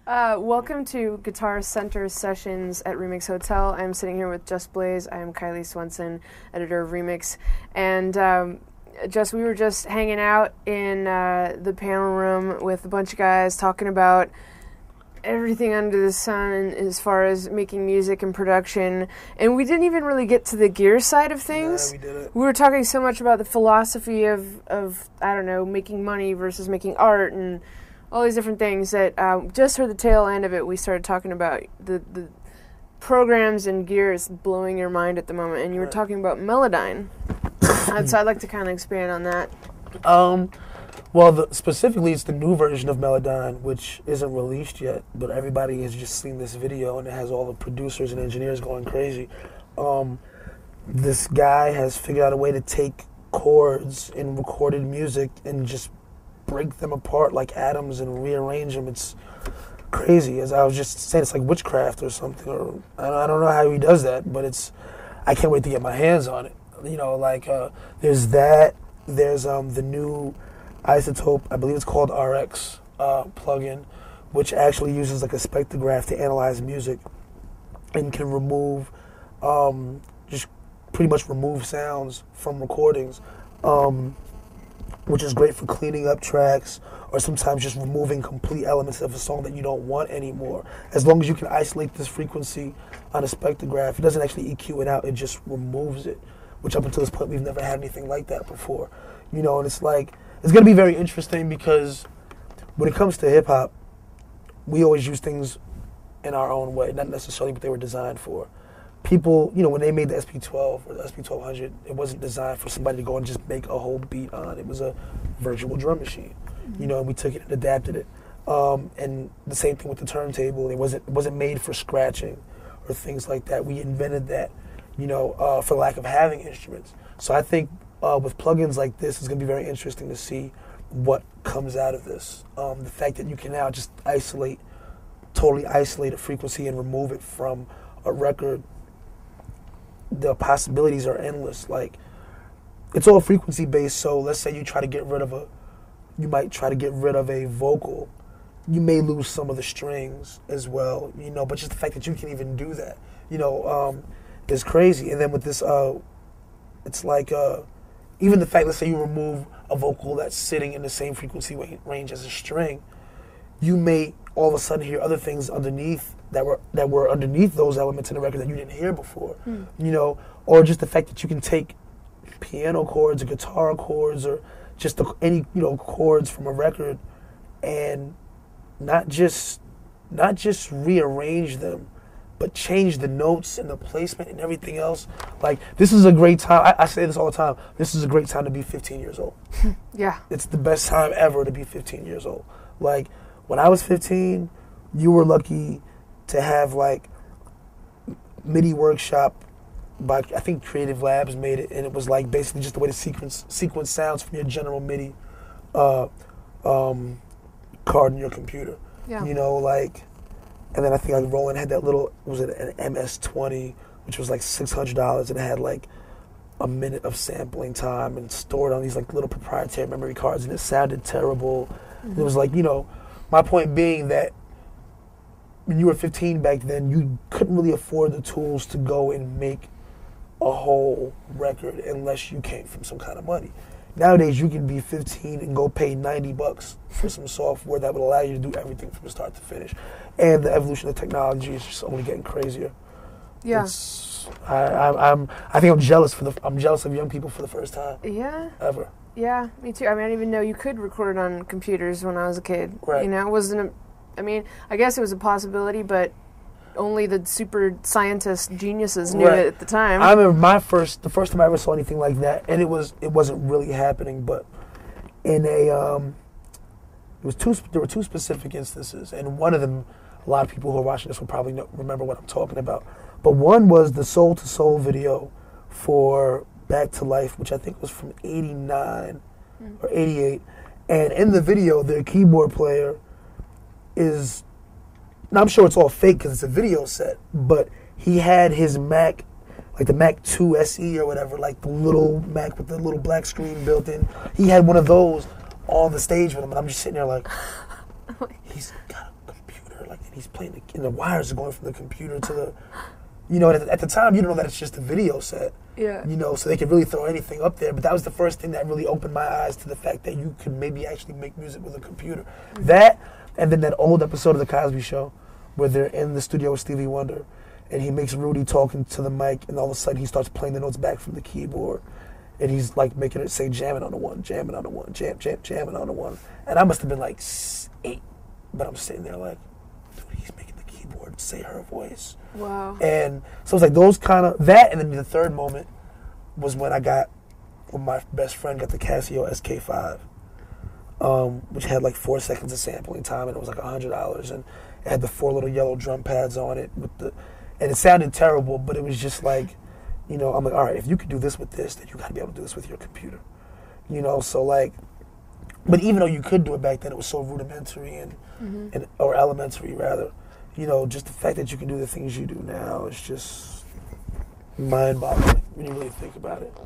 Welcome to Guitar Center sessions at Remix Hotel. I'm sitting here with Just Blaze. I am Kylie Swenson, editor of Remix. And we were just hanging out in the panel room with a bunch of guys talking about everything under the sun as far as making music and production. And we didn't even really get to the gear side of things. Yeah, we didn't. We were talking so much about the philosophy of I don't know, making money versus making art and all these different things that just for the tail end of it, we started talking about the programs and gears blowing your mind at the moment. And you were talking about Melodyne. So I'd like to kind of expand on that. Well, specifically, it's the new version of Melodyne, which isn't released yet, but everybody has just seen this video, and it has all the producers and engineers going crazy. This guy has figured out a way to take chords in recorded music and just break them apart like atoms and rearrange them. It's crazy. As I was just saying, it's like witchcraft or something. Or I don't know how he does that, but I can't wait to get my hands on it. You know, like there's that. There's the new iZotope, I believe it's called RX plugin, which actually uses like a spectrograph to analyze music and can remove, just pretty much remove sounds from recordings, which is great for cleaning up tracks or sometimes just removing complete elements of a song that you don't want anymore. As long as you can isolate this frequency on a spectrograph, it doesn't actually EQ it out, it just removes it, which up until this point we've never had anything like that before. You know, and it's like, it's going to be very interesting because when it comes to hip-hop, we always use things in our own way, not necessarily what they were designed for. People, you know, when they made the SP12 or the SP1200, it wasn't designed for somebody to go and just make a whole beat on. It was a virtual drum machine. You know, and we took it and adapted it. And the same thing with the turntable. It wasn't made for scratching or things like that. We invented that, you know, for lack of having instruments. So I think with plugins like this, it's going to be very interesting to see what comes out of this. The fact that you can now just totally isolate a frequency and remove it from a record, the possibilities are endless. Like, it's all frequency based, so let's say you might try to get rid of a vocal. You may lose some of the strings as well, you know, but just the fact that you can even do that, you know, is crazy. And then with this, it's like, even the fact, let's say you remove a vocal that's sitting in the same frequency range as a string, you may all of a sudden hear other things underneath that were underneath those elements in the record that you didn't hear before. You know, or just the fact that you can take piano chords or guitar chords or just any, you know, chords from a record and not just rearrange them, but change the notes and the placement and everything else. Like, this is a great time. I say this all the time. This is a great time to be 15 years old. Yeah. It's the best time ever to be 15 years old. Like, when I was 15, you were lucky to have, like, MIDI Workshop by, I think Creative Labs made it, and it was, like, basically just the way to sequence sounds from your general MIDI card in your computer. Yeah. You know, like, and then I think like Roland had that little, was it an MS-20, which was like $600, and it had like a minute of sampling time and stored on these like little proprietary memory cards, and it sounded terrible. It was like, you know, my point being that when you were 15 back then, you couldn't really afford the tools to go and make a whole record unless you came from some kind of money. Nowadays, you can be 15 and go pay $90 for some software that would allow you to do everything from start to finish. And the evolution of technology is just only getting crazier. Yeah. I think I'm jealous of young people for the first time. Yeah. Ever. Yeah, me too. I mean, I didn't even know you could record on computers when I was a kid. Right. You know, it wasn't I guess it was a possibility, but only the super scientist geniuses knew it at the time. I remember the first time I ever saw anything like that, and it wasn't really happening, but in there were two specific instances, and one of them, a lot of people who are watching this will probably remember what I'm talking about. But one was the Soul to Soul video for Back to Life, which I think was from '89 or '88, and in the video, their keyboard player is. Now, I'm sure it's all fake because it's a video set, but he had his Mac, like the Mac 2 SE or whatever, like the little Mac with the little black screen built in. He had one of those on the stage with him, and I'm just sitting there like, he's got a computer. Like, he's playing, and the wires are going from the computer to the, you know, at the time you don't know that it's just a video set. Yeah. You know, so they could really throw anything up there. But that was the first thing that really opened my eyes to the fact that you could maybe actually make music with a computer. Mm-hmm. That, and then that old episode of The Cosby Show where they're in the studio with Stevie Wonder, and he makes Rudy talking to the mic, and all of a sudden he starts playing the notes back from the keyboard. And he's like making it say jamming on the one, jamming on the one, jamming on the one. And I must have been like 8, but I'm sitting there like, dude, he's making the keyboard say her voice. Wow. And so it's like those kind of, that, and then the third moment was when my best friend got the Casio SK5, which had like 4 seconds of sampling time, and it was like $100, and it had the 4 little yellow drum pads on it and it sounded terrible, but it was just like, you know, I'm like, all right, if you could do this with this, then you got to be able to do this with your computer. You know, so like, but even though you could do it back then, it was so rudimentary or elementary rather. You know, just the fact that you can do the things you do now is just mind-boggling when you really think about it.